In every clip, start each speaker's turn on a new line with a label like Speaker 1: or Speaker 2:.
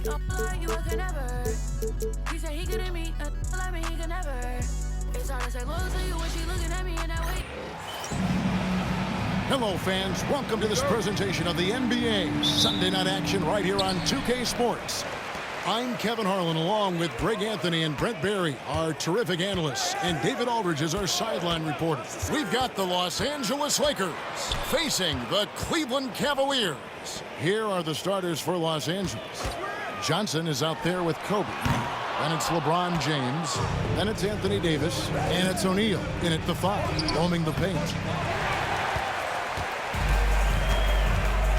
Speaker 1: You could never. He said he couldn't meet a like me, he could never. It's hard to say loyal to you when she looking at me in that way.
Speaker 2: Hello, fans. Welcome to this presentation of the NBA Sunday Night Action right here on 2K Sports. I'm Kevin Harlan, along with Greg Anthony and Brent Barry, our terrific analysts, and David Aldridge is our sideline reporter. We've got the Los Angeles Lakers facing the Cleveland Cavaliers. Here are the starters for Los Angeles. Johnson is out there with Kobe. Then it's LeBron James. Then it's Anthony Davis. And it's O'Neal in at the 5, roaming the paint.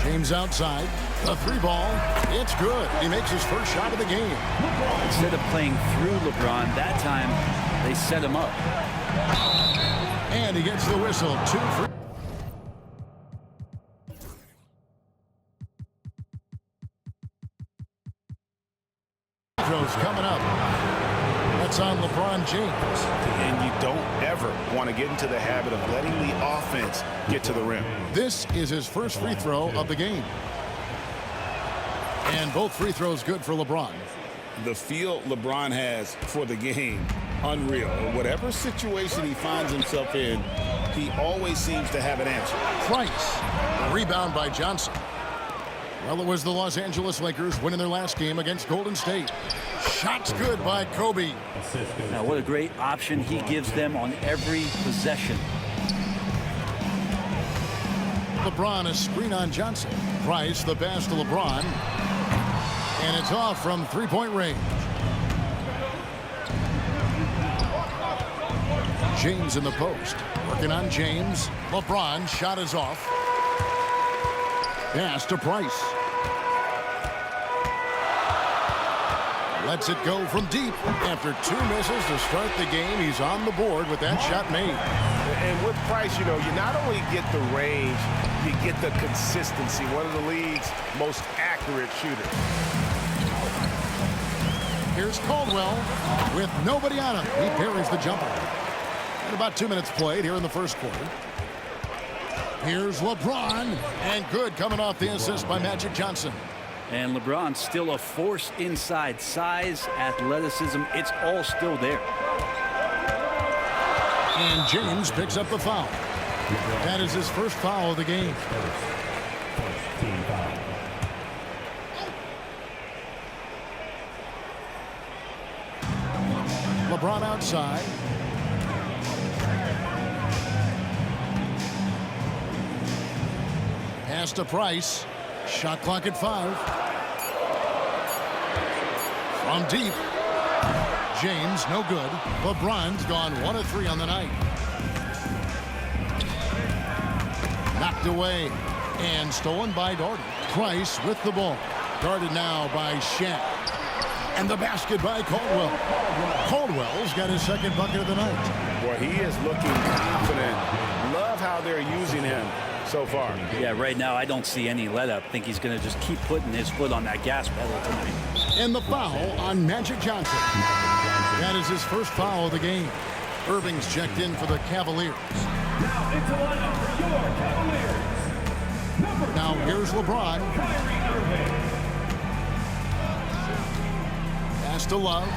Speaker 2: James outside. The 3 ball. It's good. He makes his first shot of the game.
Speaker 3: Instead of playing through LeBron, that time they set him up.
Speaker 2: And he gets the whistle. 2 free throws coming up. That's on LeBron James.
Speaker 4: And you don't ever want to get into the habit of letting the offense get to the rim.
Speaker 2: This is his first free throw of the game. And both free throws good for LeBron.
Speaker 4: The feel LeBron has for the game, unreal. Whatever situation he finds himself in, he always seems to have an answer.
Speaker 2: Price. A rebound by Johnson. Well, it was the Los Angeles Lakers winning their last game against Golden State. Shot's good by Kobe.
Speaker 3: Now, what a great option he gives them on every possession.
Speaker 2: LeBron, a screen on Johnson. Price, the pass to LeBron. And it's off from three-point range. James in the post. Working on James. LeBron, shot is off. Pass to Price. Lets it go from deep. After 2 misses to start the game, he's on the board with that shot made.
Speaker 4: And with Price, you know, you not only get the range, you get the consistency. One of the league's most accurate shooters.
Speaker 2: Here's Caldwell with nobody on him. He parries the jumper. And about 2 minutes played here in the first quarter. Here's LeBron. And good coming off the assist by Magic Johnson.
Speaker 3: And LeBron's still a force inside. Size, athleticism, it's all still there.
Speaker 2: And James picks up the foul. That is his first foul of the game. LeBron outside. Pass to Price. Shot clock at 5. From deep. James, no good. LeBron's gone 1 of 3 on the night. Knocked away and stolen by Daughtery. Price with the ball. Guarded now by Shaq. And the basket by Caldwell. Caldwell's got his second bucket of the night.
Speaker 4: Boy, he is looking confident. Love how they're using him so far.
Speaker 3: Yeah, right now I don't see any let up. I think he's going to just keep putting his foot on that gas pedal tonight.
Speaker 2: And the foul on Magic Johnson. That is his first foul of the game. Irving's checked in for the Cavaliers.
Speaker 5: Now into lineup for your Cavaliers.
Speaker 2: Now here's LeBron. Pass to Love.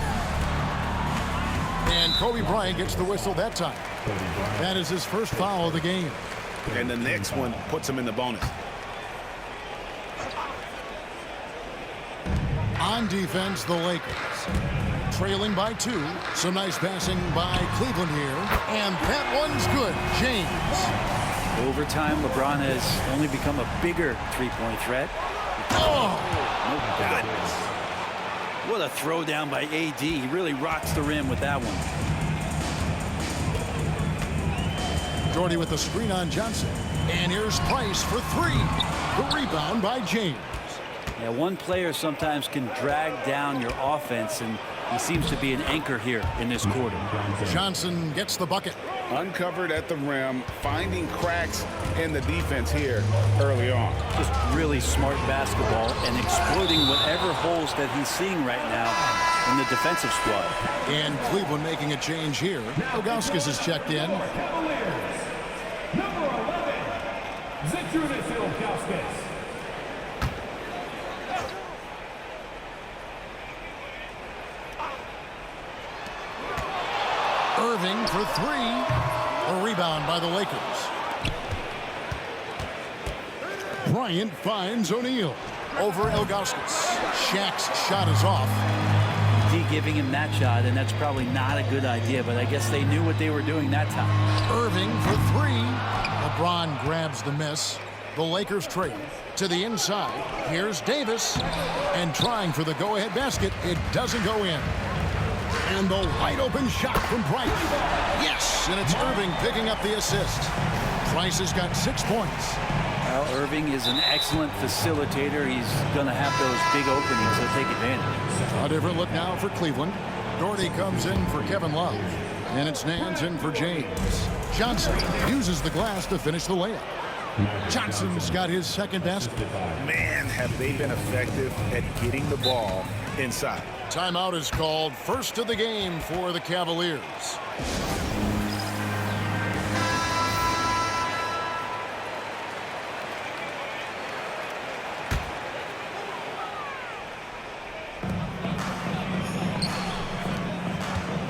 Speaker 2: And Kobe Bryant gets the whistle that time. That is his first foul of the game.
Speaker 4: And the next one puts him in the bonus.
Speaker 2: On defense, the Lakers. Trailing by 2. Some nice passing by Cleveland here. And that one's good. James.
Speaker 3: Over time, LeBron has only become a bigger three-point threat.
Speaker 2: Oh!
Speaker 3: No goodness. What a throwdown by AD. He really rocks the rim with that one.
Speaker 2: Daughtery with the screen on Johnson. And here's Price for 3. The rebound by James.
Speaker 3: Yeah, one player sometimes can drag down your offense, and he seems to be an anchor here in this quarter.
Speaker 2: Johnson gets the bucket.
Speaker 4: Uncovered at the rim, finding cracks in the defense here early on.
Speaker 3: Just really smart basketball and exploiting whatever holes that he's seeing right now in the defensive squad.
Speaker 2: And Cleveland making a change here. Ilgauskas is checked in.
Speaker 5: Number 11, Zydrunas Ilgauskas.
Speaker 2: Irving for three. A rebound by the Lakers. Bryant finds O'Neal. Over Ilgauskas. Shaq's shot is off.
Speaker 3: D giving him that shot, and that's probably not a good idea, but I guess they knew what they were doing that time.
Speaker 2: Irving for three. LeBron grabs the miss. The Lakers trail to the inside. Here's Davis. And trying for the go-ahead basket. It doesn't go in. And the wide-open shot from Bryant. Yes, and it's Irving picking up the assist. Price has got 6 points.
Speaker 3: Well, Irving is an excellent facilitator. He's going to have those big openings, so take advantage.
Speaker 2: A different look now for Cleveland. Daughtery comes in for Kevin Love. And it's Nance in for James. Johnson uses the glass to finish the layup. Johnson's got his second basket.
Speaker 4: Man, have they been effective at getting the ball inside.
Speaker 2: Timeout is called. First of the game for the Cavaliers.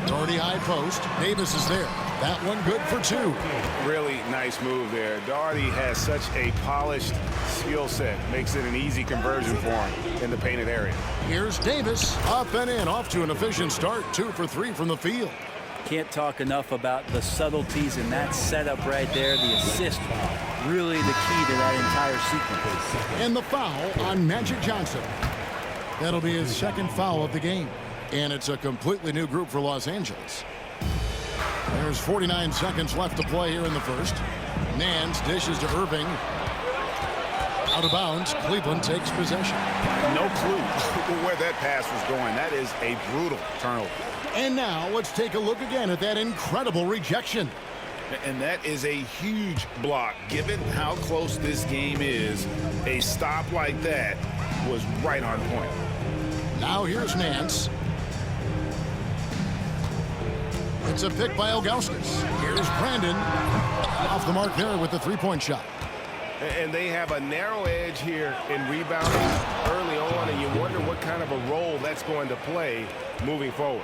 Speaker 2: Daughtery high post. Davis is there. That one good for two.
Speaker 4: Really nice move there. Daughtery has such a polished skill set. Makes it an easy conversion for him in the painted area.
Speaker 2: Here's Davis. Up and in. Off to an efficient start. 2 for 3 from the field.
Speaker 3: Can't talk enough about the subtleties in that setup right there. The assist, really the key to that entire sequence.
Speaker 2: And the foul on Magic Johnson. That'll be his second foul of the game. And it's a completely new group for Los Angeles. There's 49 seconds left to play here in the first. Nance dishes to Irving. Out of bounds. Cleveland takes possession.
Speaker 4: No clue where that pass was going. That is a brutal turnover.
Speaker 2: And now let's take a look again at that incredible rejection.
Speaker 4: And that is a huge block. Given how close this game is, a stop like that was right on point.
Speaker 2: Now here's Nance. It's a pick by Ilgauskas. Here's Brandon. Off the mark there with the three-point shot.
Speaker 6: And they have a narrow edge here in rebounding early on, and you wonder what kind of a role that's going to play moving forward.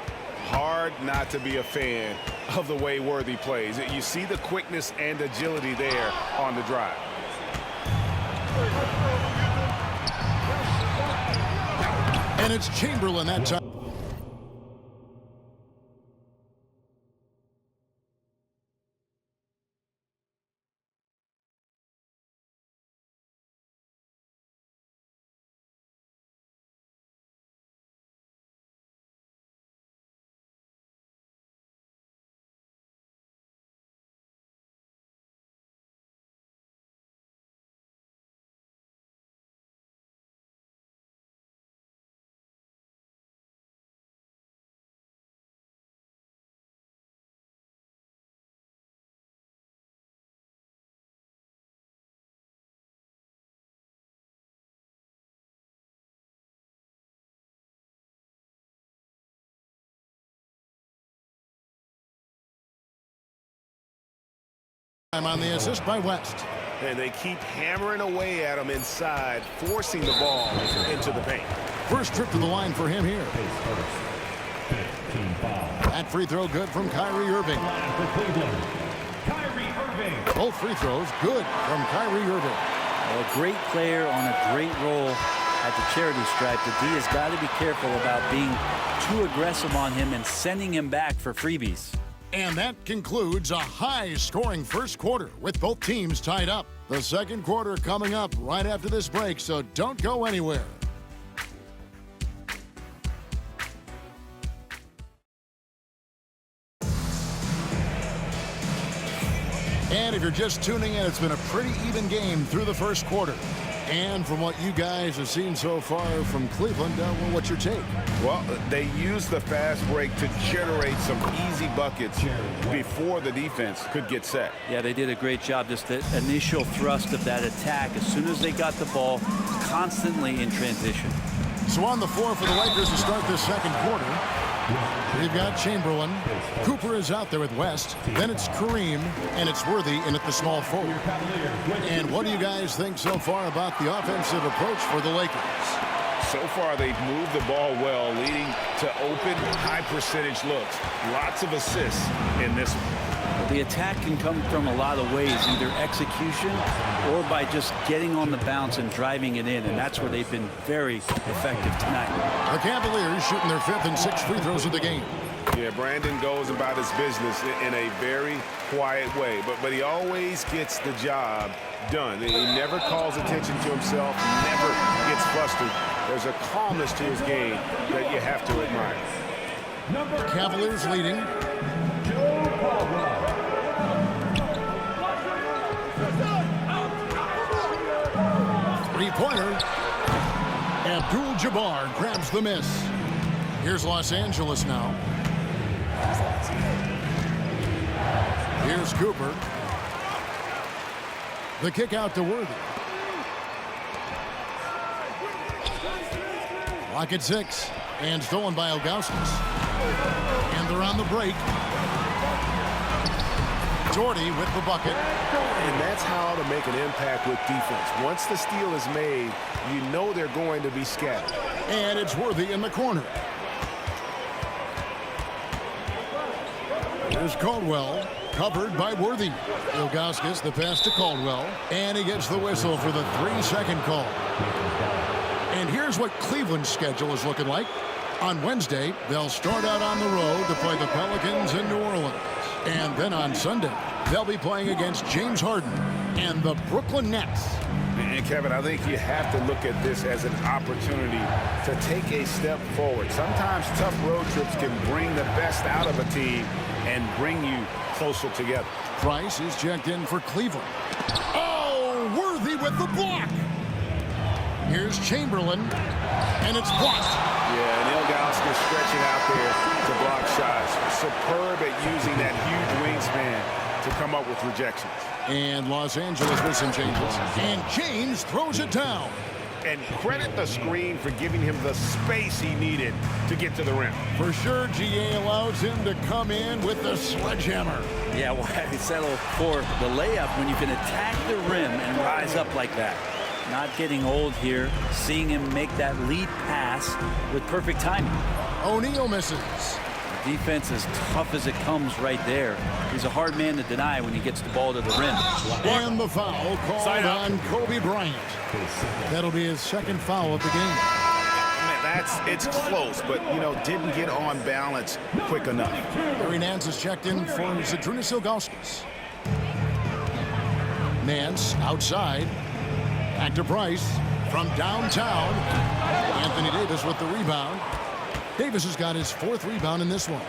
Speaker 6: Hard not to be a fan of the way Worthy plays. You see the quickness and agility there on the drive.
Speaker 2: And it's Chamberlain that time. On the assist by West.
Speaker 6: And they keep hammering away at him inside, forcing the ball into the paint.
Speaker 2: First trip to the line for him here. That free throw good from Kyrie Irving. Both free throws good from Kyrie Irving.
Speaker 3: Well, a great player on a great role at the charity stripe. The D has got to be careful about being too aggressive on him and sending him back for freebies.
Speaker 2: And that concludes a high-scoring first quarter with both teams tied up. The second quarter coming up right after this break, so don't go anywhere. And if you're just tuning in, it's been a pretty even game through the first quarter. And from what you guys have seen so far from Cleveland, well, what's your take?
Speaker 6: Well, they used the fast break to generate some easy buckets before the defense could get set.
Speaker 3: Yeah, they did a great job. Just the initial thrust of that attack, as soon as they got the ball, constantly in transition.
Speaker 2: So on the floor for the Lakers to start this second quarter, we've got Chamberlain. Cooper is out there with West. Then it's Kareem, and it's Worthy in at the small forward. And what do you guys think so far about the offensive approach for the Lakers?
Speaker 4: So far, they've moved the ball well, leading to open, high-percentage looks. Lots of assists in this one.
Speaker 3: The attack can come from a lot of ways, either execution or by just getting on the bounce and driving it in, and that's where they've been very effective tonight.
Speaker 2: The Cavaliers shooting their 5th and 6th free throws of the game.
Speaker 6: Yeah, Brandon goes about his business in a very quiet way, but he always gets the job done. He never calls attention to himself, never gets flustered. There's a calmness to his game that you have to admire.
Speaker 2: Cavaliers leading. Three-pointer. Abdul Jabbar grabs the miss. Here's Los Angeles now. Here's Cooper. The kick out to Worthy. Lock at 6. And stolen by Ilgauskas. And they're on the break. Daughtery with the bucket.
Speaker 6: And that's how to make an impact with defense. Once the steal is made, you know they're going to be scattered.
Speaker 2: And it's Worthy in the corner. Here's Caldwell, covered by Worthy. Ilgauskas, the pass to Caldwell, and he gets the whistle for the 3-second call. And here's what Cleveland's schedule is looking like. On Wednesday, they'll start out on the road to play the Pelicans in New Orleans. And then on Sunday, they'll be playing against James Harden and the Brooklyn Nets.
Speaker 4: And Kevin, I think you have to look at this as an opportunity to take a step forward. Sometimes tough road trips can bring the best out of a team and bring you closer together.
Speaker 2: Price is checked in for Cleveland. Oh, Worthy with the block. Here's Chamberlain, and it's blocked.
Speaker 6: Yeah, and Ilgauskas stretching out there to block shots. Superb at using that huge wingspan to come up with rejections.
Speaker 2: And Los Angeles with some changes. And James throws it down.
Speaker 6: And credit the screen for giving him the space he needed to get to the rim.
Speaker 2: For sure, GA allows him to come in with the sledgehammer.
Speaker 3: Yeah, why settle for the layup when you can attack the rim and rise up like that? Not getting old here, seeing him make that lead pass with perfect timing.
Speaker 2: O'Neal misses.
Speaker 3: The defense is tough as it comes right there. He's a hard man to deny when he gets the ball to the rim.
Speaker 2: And the foul called on Kobe Bryant. That'll be his 2nd foul of the game.
Speaker 4: It's close, but, didn't get on balance quick enough.
Speaker 2: Larry Nance is checked in for Zydrunas Ilgauskas. Nance outside. Back to Price from downtown. Anthony Davis with the rebound. Davis has got his 4th rebound in this one.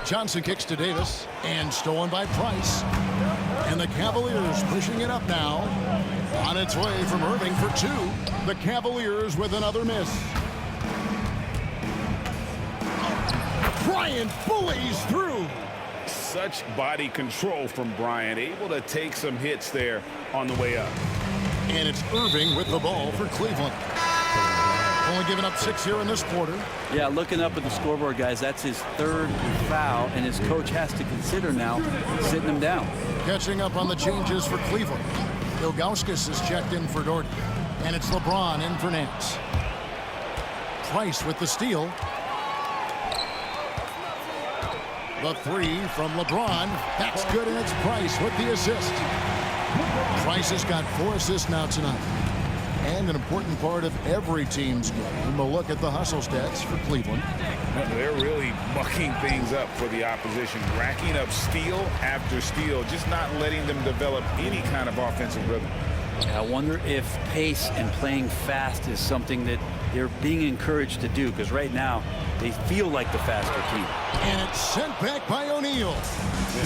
Speaker 2: Johnson kicks to Davis and stolen by Price. And the Cavaliers pushing it up now. On its way from Irving for 2. The Cavaliers with another miss. Bryant bullies through.
Speaker 4: Such body control from Bryant, able to take some hits there on the way up.
Speaker 2: And it's Irving with the ball for Cleveland. Only giving up 6 here in this quarter.
Speaker 3: Yeah, looking up at the scoreboard, guys, that's his 3rd foul, and his coach has to consider now sitting him down.
Speaker 2: Catching up on the changes for Cleveland. Ilgauskas is checked in for Daughtery. And it's LeBron in for Nance. Price with the steal. The 3 from LeBron. That's good, and it's Price with the assist. Price has got 4 assists now tonight. And an important part of every team's game. We'll look at the hustle stats for Cleveland.
Speaker 4: They're really mucking things up for the opposition, racking up steal after steal, just not letting them develop any kind of offensive rhythm.
Speaker 3: I wonder if pace and playing fast is something that they're being encouraged to do, because right now they feel like the faster team.
Speaker 2: And it's sent back by O'Neal.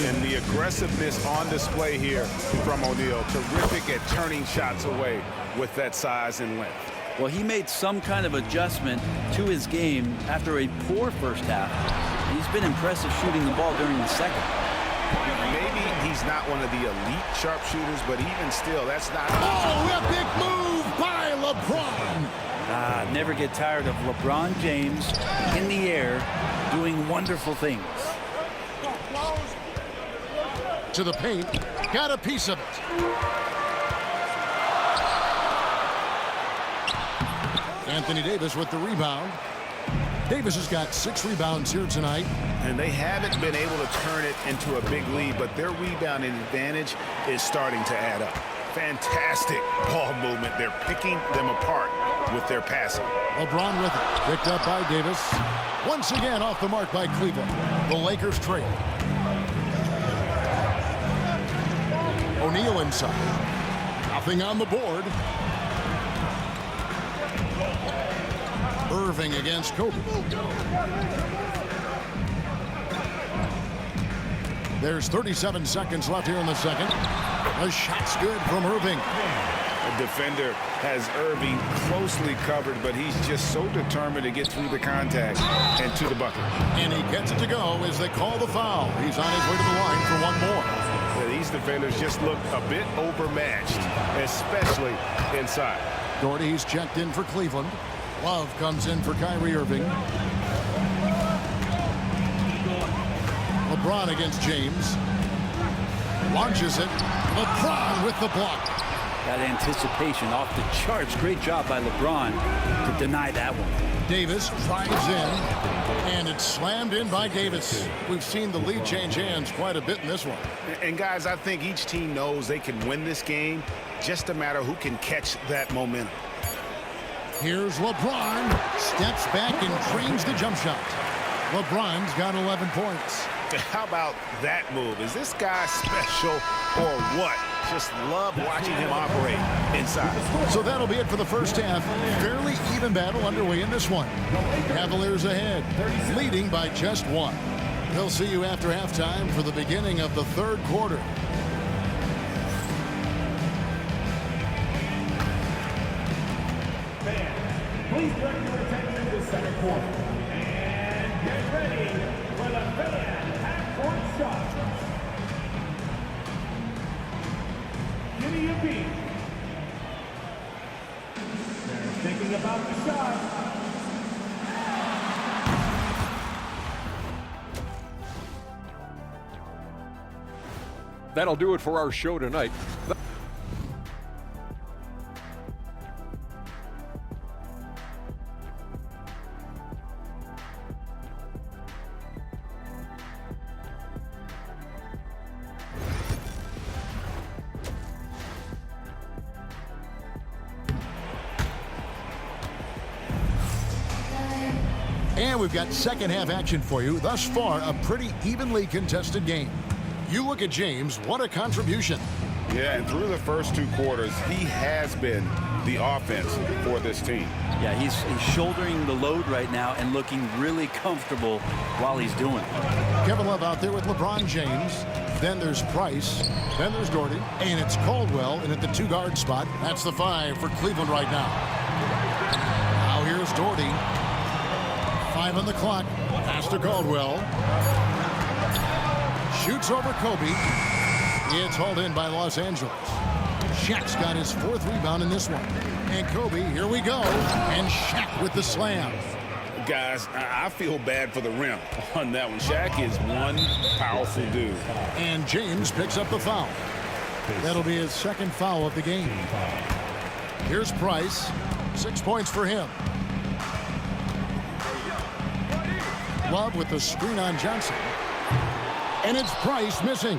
Speaker 6: And the aggressiveness on display here from O'Neal. Terrific at turning shots away with that size and length.
Speaker 3: Well, he made some kind of adjustment to his game after a poor first half. He's been impressive shooting the ball during the second.
Speaker 6: Maybe he's not one of the elite sharpshooters, but even still, that's not...
Speaker 2: Oh, epic move by LeBron.
Speaker 3: Never get tired of LeBron James in the air doing wonderful things.
Speaker 2: To the paint, got a piece of it. Anthony Davis with the rebound. Davis has got 6 rebounds here tonight.
Speaker 4: And they haven't been able to turn it into a big lead, but their rebounding advantage is starting to add up. Fantastic ball movement. They're picking them apart with their passing.
Speaker 2: LeBron with it. Picked up by Davis. Once again off the mark by Cleveland. The Lakers trail. O'Neal inside. Nothing on the board. Irving against Kobe. There's 37 seconds left here in the second. The shot's good from Irving.
Speaker 4: The defender has Irving closely covered, but he's just so determined to get through the contact and to the bucket.
Speaker 2: And he gets it to go as they call the foul. He's on his way to the line for one more.
Speaker 6: Yeah, these defenders just look a bit overmatched, especially inside.
Speaker 2: Daughtery's checked in for Cleveland. Love comes in for Kyrie Irving. LeBron against James. Launches it. LeBron with the block.
Speaker 3: That anticipation off the charts. Great job by LeBron to deny that one.
Speaker 2: Davis drives in, and it's slammed in by Davis. We've seen the lead change hands quite a bit in this one.
Speaker 4: And guys, I think each team knows they can win this game. Just a matter who can catch that momentum.
Speaker 2: Here's LeBron. Steps back and drains the jump shot. LeBron's got 11 points.
Speaker 4: How about that move? Is this guy special or what? Just love watching him operate inside.
Speaker 2: So that'll be it for the first half. Fairly even battle underway in this one. Cavaliers ahead, leading by just 1. We'll see you after halftime for the beginning of the third quarter.
Speaker 5: Please direct your attention to the second quarter. And get ready for the fan half-court shot. Give me a beat. They're thinking about the shot.
Speaker 7: That'll do it for our show tonight.
Speaker 2: And we've got second half action for you. Thus far, a pretty evenly contested game. You look at James, what a contribution.
Speaker 4: Yeah, and through the first 2 quarters, he has been the offense for this team.
Speaker 3: Yeah, he's shouldering the load right now and looking really comfortable while he's doing it.
Speaker 2: Kevin Love out there with LeBron James. Then there's Price. Then there's Daughtery. And it's Caldwell in at the 2-guard spot. That's the 5 for Cleveland right now. Now here's Daughtery. 5 on the clock. Pass to Caldwell. Shoots over Kobe. It's hauled in by Los Angeles. Shaq's got his 4th rebound in this one. And Kobe, here we go. And Shaq with the slam.
Speaker 4: Guys, I feel bad for the rim on that one. Shaq is one powerful dude.
Speaker 2: And James picks up the foul. That'll be his 2nd foul of the game. Here's Price. 6 points for him. Love with the screen on Johnson. And it's Price missing.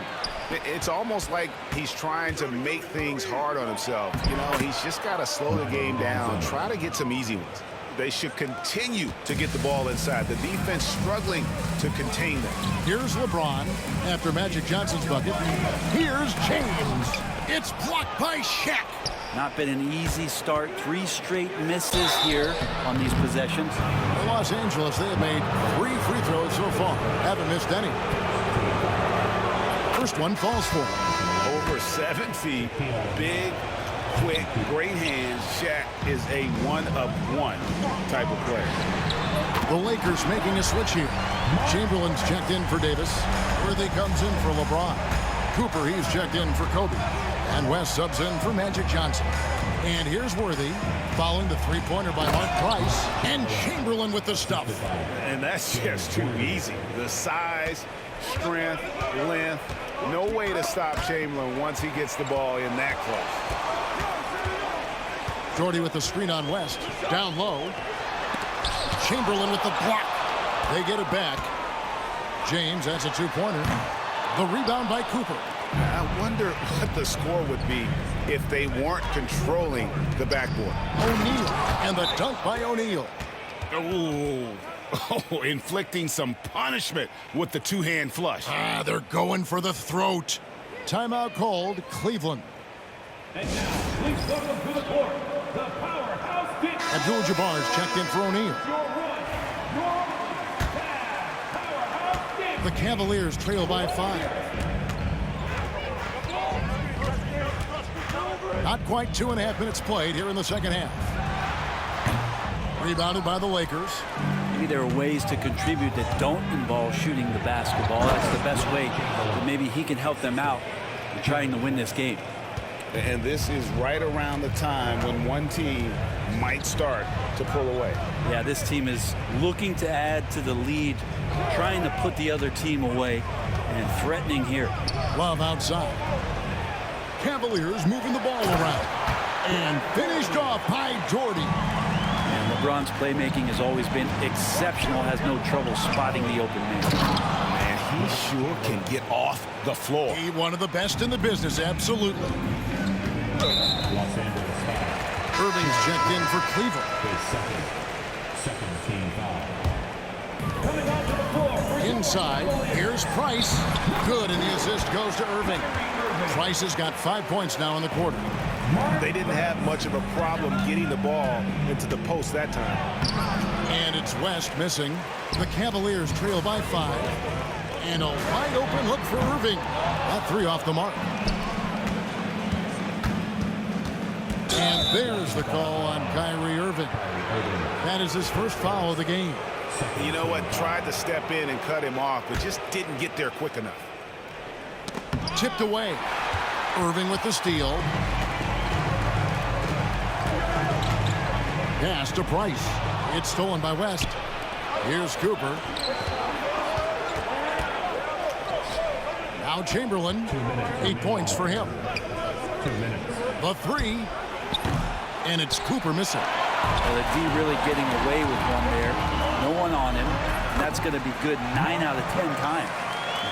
Speaker 4: It's almost like he's trying to make things hard on himself. You know, he's just got to slow the game down, try to get some easy ones. They should continue to get the ball inside. The defense struggling to contain them.
Speaker 2: Here's LeBron after Magic Johnson's bucket. Here's James. It's blocked by Shaq.
Speaker 3: Not been an easy start. 3 straight misses here on these possessions.
Speaker 2: In Los Angeles, they have made 3 free throws so far. Haven't missed any. First one falls for him.
Speaker 4: Over 7 feet, big, quick, great hands. Shaq is a one-of-one type of player.
Speaker 2: The Lakers making a switch here. Chamberlain's checked in for Davis. Worthy comes in for LeBron. Cooper, he's checked in for Kobe. And West subs in for Magic Johnson. And here's Worthy, following the 3-pointer by Mark Price. And Chamberlain with the stuff.
Speaker 4: And that's just too easy. The size, strength, length. No way to stop Chamberlain once he gets the ball in that close.
Speaker 2: Daughtery with the screen on West. Down low. Chamberlain with the block. They get it back. James has a two-pointer. The rebound by Cooper.
Speaker 4: I wonder what the score would be if they weren't controlling the backboard.
Speaker 2: O'Neal. And the dunk by O'Neal.
Speaker 4: Oh, inflicting some punishment with the two-hand flush.
Speaker 2: They're going for the throat. Timeout called, Cleveland.
Speaker 5: And now, please welcome to the court, the powerhouse kick.
Speaker 2: Abdul Jabbar's checked in for O'Neal.
Speaker 5: Powerhouse kick.
Speaker 2: The Cavaliers trail by 5. Not quite 2.5 minutes played here in the second half. Rebounded by the Lakers.
Speaker 3: Maybe there are ways to contribute that don't involve shooting the basketball. That's the best way that maybe he can help them out in trying to win this game.
Speaker 4: And this is right around the time when one team might start to pull away.
Speaker 3: Yeah, this team is looking to add to the lead, trying to put the other team away, and threatening here.
Speaker 2: Love outside. Cavaliers moving the ball around. And finished off by Daughtery.
Speaker 3: And LeBron's playmaking has always been exceptional, has no trouble spotting the open man.
Speaker 4: Man, he sure can get off the floor.
Speaker 2: He one of the best in the business, absolutely.
Speaker 5: Los Angeles foul.
Speaker 2: Irving's checked in for Cleveland.
Speaker 5: His second team foul. Coming onto the floor.
Speaker 2: Inside, here's Price. Good, and the assist goes to Irving. Price has got 5 points now in the quarter.
Speaker 6: They didn't have much of a problem getting the ball into the post that time.
Speaker 2: And it's West missing. The Cavaliers trail by 5. And a wide open look for Irving. That three off the mark. And there's the call on Kyrie Irving. That is his first foul of the game.
Speaker 6: You know what? Tried to step in and cut him off, but just didn't get there quick enough.
Speaker 2: Tipped away. Irving with the steal. Pass to Price. It's stolen by West. Here's Cooper. Now Chamberlain. 8 points for him.
Speaker 5: 2 minutes.
Speaker 2: The three. And it's Cooper missing.
Speaker 3: Well, the D really getting away with one there. No one on him. And that's going to be good 9 out of 10 times.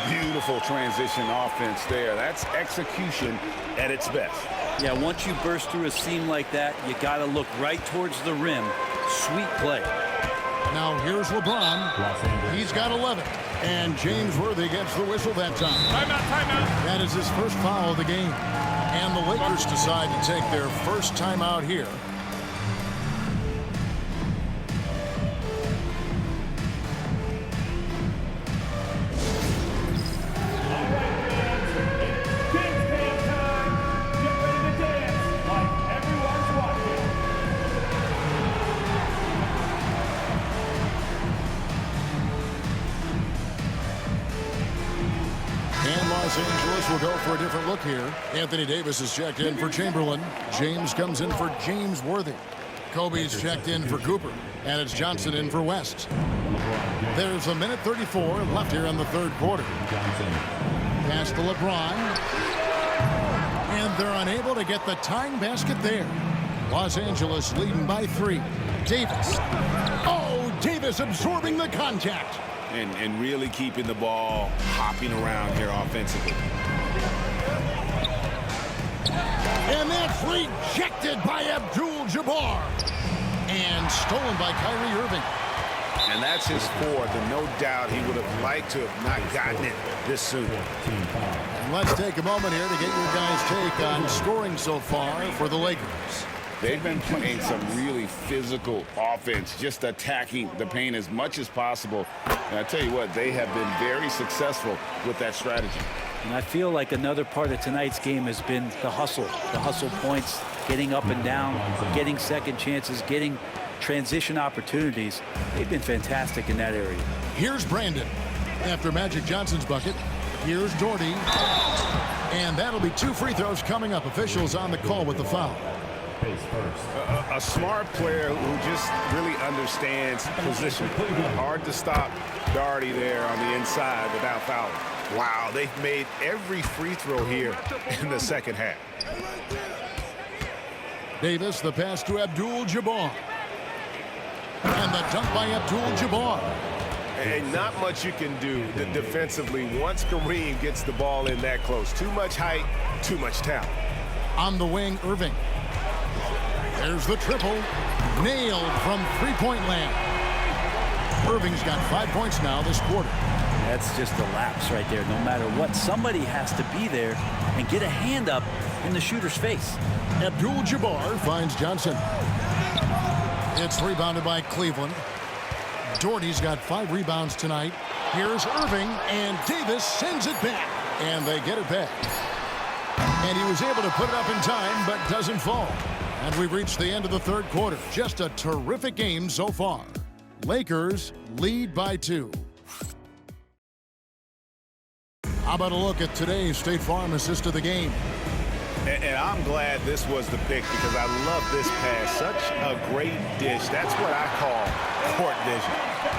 Speaker 4: Beautiful transition offense there. That's execution at its best.
Speaker 3: Yeah, once you burst through a seam like that, you got to look right towards the rim. Sweet play.
Speaker 2: Now here's LeBron. He's got 11. And James Worthy gets the whistle that time.
Speaker 5: Timeout.
Speaker 2: That is his first foul of the game. And the Lakers decide to take their first timeout here. Los Angeles will go for a different look here. Anthony Davis is checked in for Chamberlain. James comes in for James Worthy. Kobe's checked in for Cooper. And it's Johnson in for West. There's a minute 34 left here in the third quarter. Pass to LeBron. And they're unable to get the tying basket there. Los Angeles leading by 3. Davis. Oh, Davis absorbing the contact.
Speaker 4: And really keeping the ball hopping around here offensively.
Speaker 2: And that's rejected by Abdul Jabbar. And stolen by Kyrie Irving.
Speaker 4: And that's his fourth, and no doubt he would have liked to have not gotten it this soon.
Speaker 2: And let's take a moment here to get your guys' take on scoring so far for the Lakers.
Speaker 4: They've been playing some really physical offense, just attacking the paint as much as possible. And I tell you what, they have been very successful with that strategy.
Speaker 3: And I feel like another part of tonight's game has been the hustle points, getting up and down, getting second chances, getting transition opportunities. They've been fantastic in that area.
Speaker 2: Here's Brandon. After Magic Johnson's bucket, here's Daughtery. And that'll be 2 free throws coming up. Officials on the call with the foul.
Speaker 6: A smart player who just really understands position. Hard to stop Daughtery there on the inside without fouling. Wow, they've made every free throw here in the second half.
Speaker 2: Davis, the pass to Abdul Jabbar. And the dunk by Abdul Jabbar.
Speaker 6: And not much you can do defensively once Kareem gets the ball in that close. Too much height, too much talent.
Speaker 2: On the wing, Irving. There's the triple. Nailed from three-point land. Irving's got 5 points now this quarter.
Speaker 3: That's just a lapse right there. No matter what, somebody has to be there and get a hand up in the shooter's face.
Speaker 2: Abdul Jabbar finds Johnson. It's rebounded by Cleveland. Daughtery's got 5 rebounds tonight. Here's Irving, and Davis sends it back. And they get it back. And he was able to put it up in time, but doesn't fall. And we've reached the end of the third quarter. Just a terrific game so far. Lakers lead by 2. How about a look at today's State Farm assist of the game?
Speaker 6: And I'm glad this was the pick because I love this pass. Such a great dish. That's what I call court vision.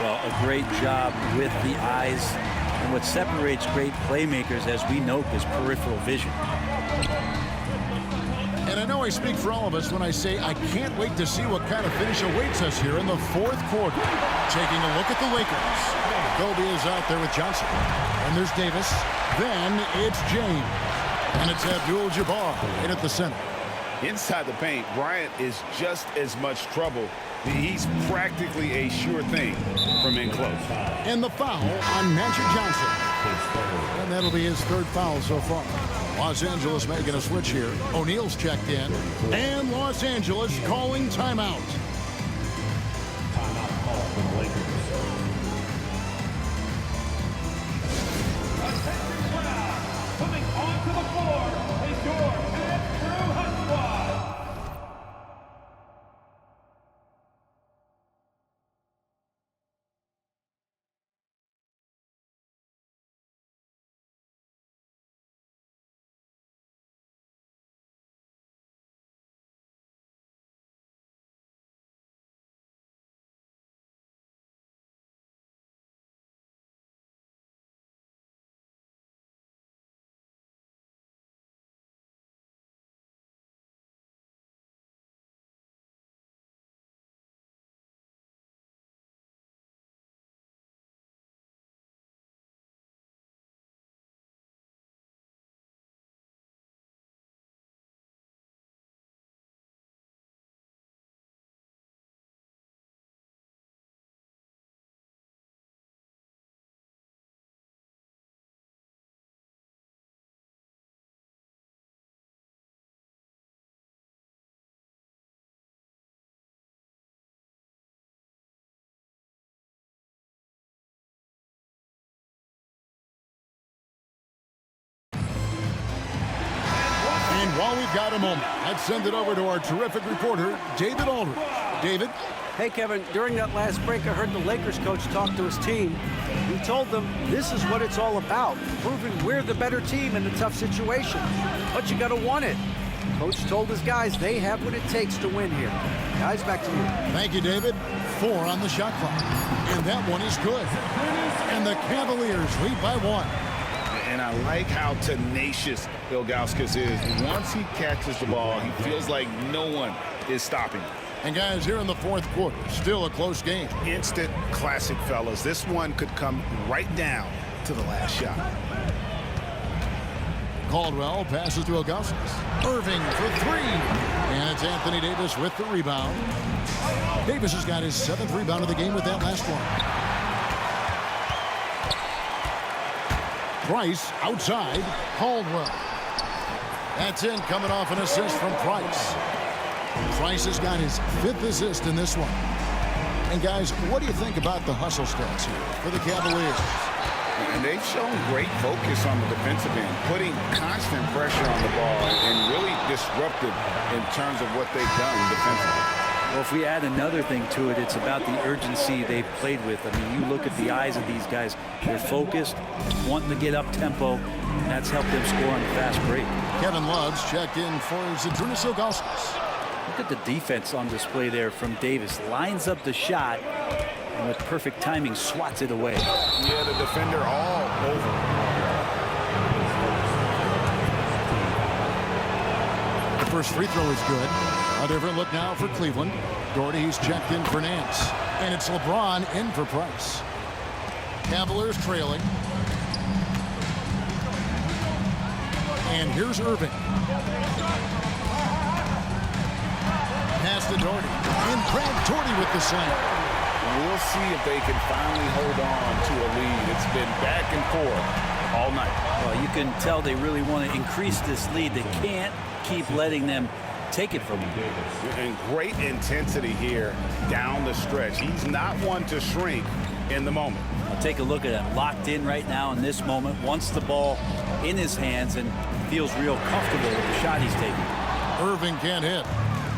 Speaker 3: Well, a great job with the eyes. And what separates great playmakers, as we note, is peripheral vision.
Speaker 2: And I know I speak for all of us when I say I can't wait to see what kind of finish awaits us here in the fourth quarter. Taking a look at the Lakers. Kobe is out there with Johnson. And there's Davis. Then it's James. And it's Abdul Jabbar right at the center.
Speaker 4: Inside the paint, Bryant is just as much trouble. He's practically a sure thing from in close.
Speaker 2: And the foul on Magic Johnson. And that'll be his 3rd foul so far. Los Angeles making a switch here. O'Neal's checked in. And Los Angeles calling timeout.
Speaker 5: Timeout call for the Lakers. Attention crowd, coming onto the floor is your head crew hot squad.
Speaker 2: And while we've got a moment, let's send it over to our terrific reporter, David Aldridge. David?
Speaker 7: Hey, Kevin, during that last break, I heard the Lakers coach talk to his team. He told them this is what it's all about, proving we're the better team in a tough situation. But you got to want it. Coach told his guys they have what it takes to win here. Guys, back to you.
Speaker 2: Thank you, David. 4 on the shot clock. And that one is good. And the Cavaliers lead by 1.
Speaker 4: And I like how tenacious Ilgauskas is. Once he catches the ball, he feels like no one is stopping him.
Speaker 2: And guys, here in the fourth quarter, still a close game.
Speaker 4: Instant classic, fellas. This one could come right down to the last shot.
Speaker 2: Caldwell passes to Ilgauskas. Irving for 3. And it's Anthony Davis with the rebound. Davis has got his 7th rebound of the game with that last one. Price outside. Caldwell. That's in, coming off an assist from Price. Price has got his 5th assist in this one. And guys, what do you think about the hustle stats here for the Cavaliers?
Speaker 4: And they've shown great focus on the defensive end, putting constant pressure on the ball and really disruptive in terms of what they've done defensively.
Speaker 3: Well, if we add another thing to it, it's about the urgency they've played with. I mean, you look at the eyes of these guys. They're focused, wanting to get up tempo, and that's helped them score on the fast break.
Speaker 2: Kevin Love's checked in for Zydrunas Ilgauskas.
Speaker 3: Look at the defense on display there from Davis. Lines up the shot, and with perfect timing, swats it away.
Speaker 4: Yeah, the defender all over.
Speaker 2: The first free throw is good. A different look now for Cleveland. Daughtery, he's checked in for Nance. And it's LeBron in for Price. Cavaliers trailing. And here's Irving. Pass to Daughtery. And Daughtery with the slam.
Speaker 4: We'll see if they can finally hold on to a lead. It's been back and forth all night.
Speaker 3: Well, you can tell they really want to increase this lead. They can't keep letting them take it from him.
Speaker 4: And great intensity here down the stretch. He's not one to shrink in the moment.
Speaker 3: Now take a look at him. Locked in right now in this moment. Wants the ball in his hands and feels real comfortable with the shot he's taking.
Speaker 2: Irving can't hit.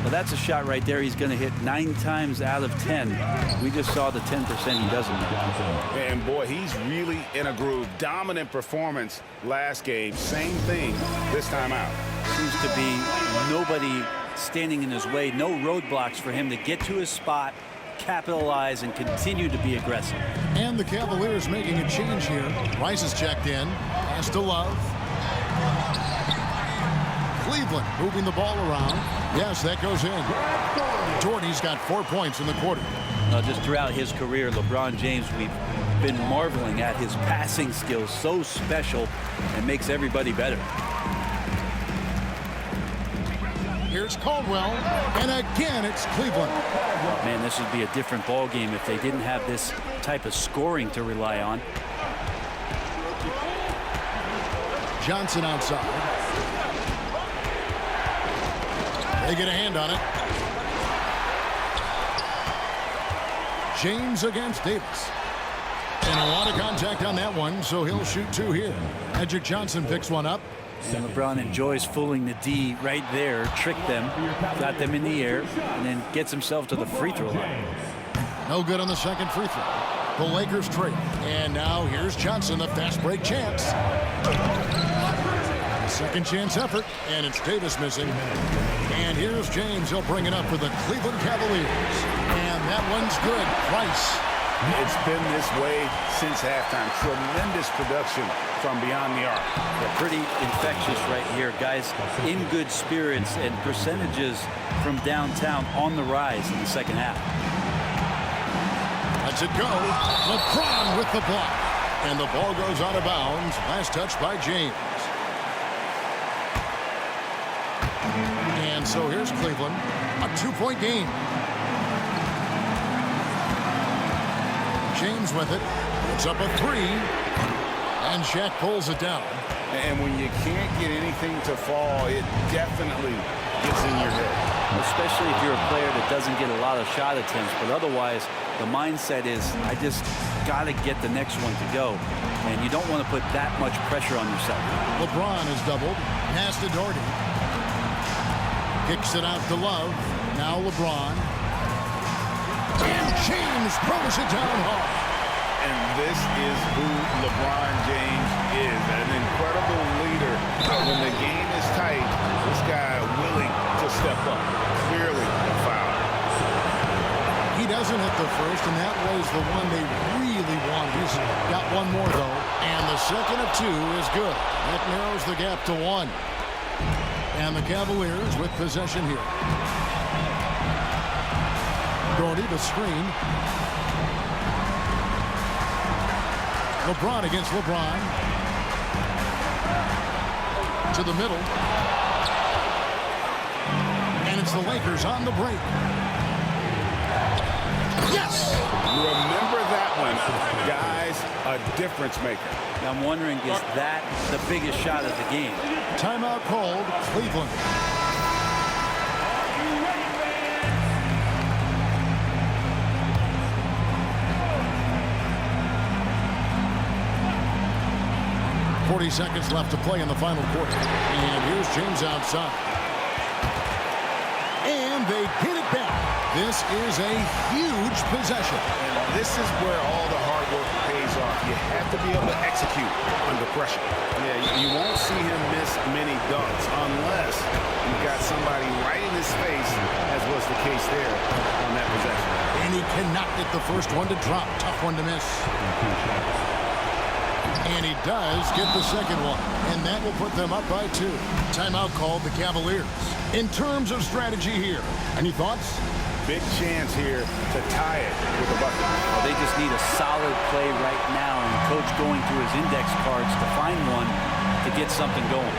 Speaker 3: Well, that's a shot right there he's going to hit 9 times out of 10. We just saw the 10% he doesn't hit.
Speaker 4: And boy, he's really in a groove. Dominant performance last game. Same thing this time out.
Speaker 3: Seems to be nobody standing in his way. No roadblocks for him to get to his spot, capitalize, and continue to be aggressive.
Speaker 2: And the Cavaliers making a change here. Rice is checked in. Pass to Love. Cleveland moving the ball around. Yes, that goes in. Daughtery's got 4 points in the quarter.
Speaker 3: Just throughout his career, LeBron James, we've been marveling at his passing skills. So special and makes everybody better.
Speaker 2: Here's Caldwell, and again it's Cleveland.
Speaker 3: Oh, man, this would be a different ball game if they didn't have this type of scoring to rely on.
Speaker 2: Johnson outside. They get a hand on it. James against Davis. And a lot of contact on that one, so he'll shoot 2 here. Magic Johnson picks one up.
Speaker 3: And LeBron enjoys fooling the D right there, tricked them, got them in the air, and then gets himself to the free throw line.
Speaker 2: No good on the second free throw. The Lakers trail. And now here's Johnson, the fast break chance. Second chance effort, and it's Davis missing. And here's James. He'll bring it up for the Cleveland Cavaliers. And that one's good. Price.
Speaker 4: It's been this way since halftime. Tremendous production from beyond the arc.
Speaker 3: They're pretty infectious right here. Guys in good spirits and percentages from downtown on the rise in the second half.
Speaker 2: Lets it go. LeBron with the block. And the ball goes out of bounds. Last touch by James. And so here's Cleveland. A 2-point game. James with it. It's up a 3. And Shaq pulls it down.
Speaker 4: And when you can't get anything to fall, it definitely gets in your head.
Speaker 3: Especially if you're a player that doesn't get a lot of shot attempts. But otherwise, the mindset is, I just got to get the next one to go. And you don't want to put that much pressure on yourself.
Speaker 2: LeBron is doubled. Pass to Daughtery. Kicks it out to Love. Now LeBron. And James throws it down hard.
Speaker 4: And this is who LeBron James is. An incredible leader. When the game is tight, this guy willing to step up. Clearly a foul.
Speaker 2: He doesn't hit the first, and that was the one they really wanted. He's got one more, though. And the second of 2 is good. That narrows the gap to 1. And the Cavaliers with possession here. Daughtery, the screen. LeBron against LeBron. To the middle. And it's the Lakers on the break. Yes!
Speaker 4: Remember that one. Guys, a difference maker.
Speaker 3: I'm wondering, is that the biggest shot of the game?
Speaker 2: Timeout called, Cleveland. .40 seconds left to play in the final quarter. And here's James outside. And they get it back. This is a huge possession.
Speaker 4: And this is where all the hard work pays off. You have to be able to execute under pressure. Yeah, you won't see him miss many dunks unless you've got somebody right in his face, as was the case there on that possession.
Speaker 2: And he cannot get the first one to drop. Tough one to miss. And he does get the second one. And that will put them up by 2. Timeout called the Cavaliers. In terms of strategy here, any thoughts?
Speaker 4: Big chance here to tie it with a bucket.
Speaker 3: Well, they just need a solid play right now, and coach going through his index cards to find one to get something going.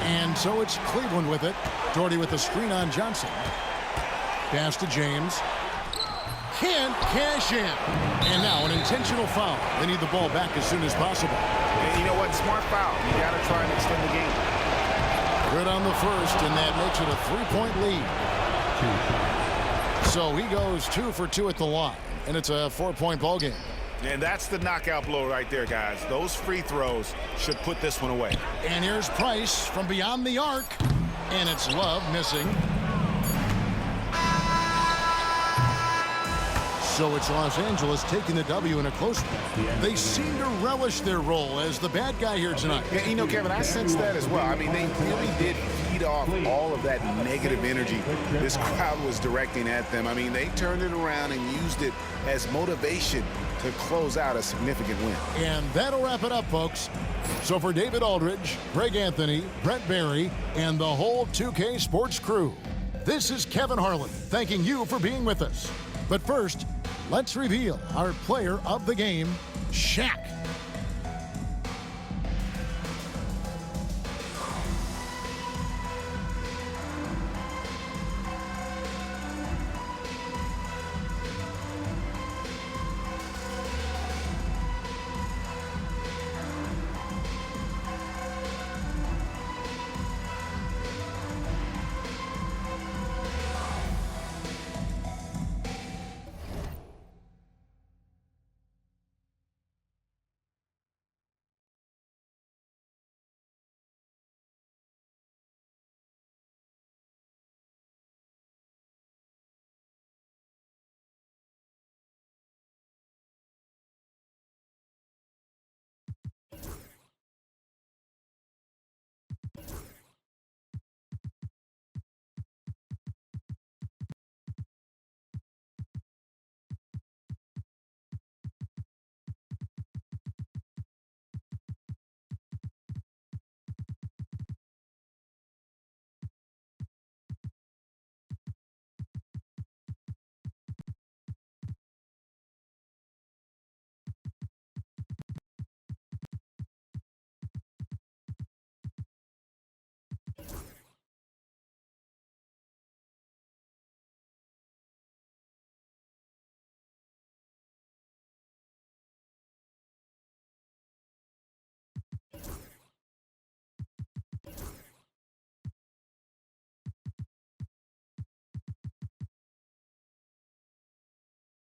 Speaker 2: And so it's Cleveland with it. Daughtery with the screen on Johnson. Pass to James. Can't cash in. And now an intentional foul. They need the ball back as soon as possible.
Speaker 4: And you know what? Smart foul. You got to try and extend the game.
Speaker 2: Good on the first, and that makes it a 3-point lead. So he goes 2 for 2 at the line, and it's a 4-point ball game.
Speaker 4: And that's the knockout blow right there, guys. Those free throws should put this one away.
Speaker 2: And here's Price from beyond the arc, and it's Love missing. So it's Los Angeles taking the W in a close one. They seem to relish their role as the bad guy here tonight.
Speaker 4: Yeah, you know, Kevin, I sense that as well. I mean, they really did feed off all of that negative energy this crowd was directing at them. I mean, they turned it around and used it as motivation to close out a significant win.
Speaker 2: And that'll wrap it up, folks. So for David Aldridge, Greg Anthony, Brent Barry, and the whole 2K Sports crew, this is Kevin Harlan thanking you for being with us. But first, let's reveal our player of the game, Shaq.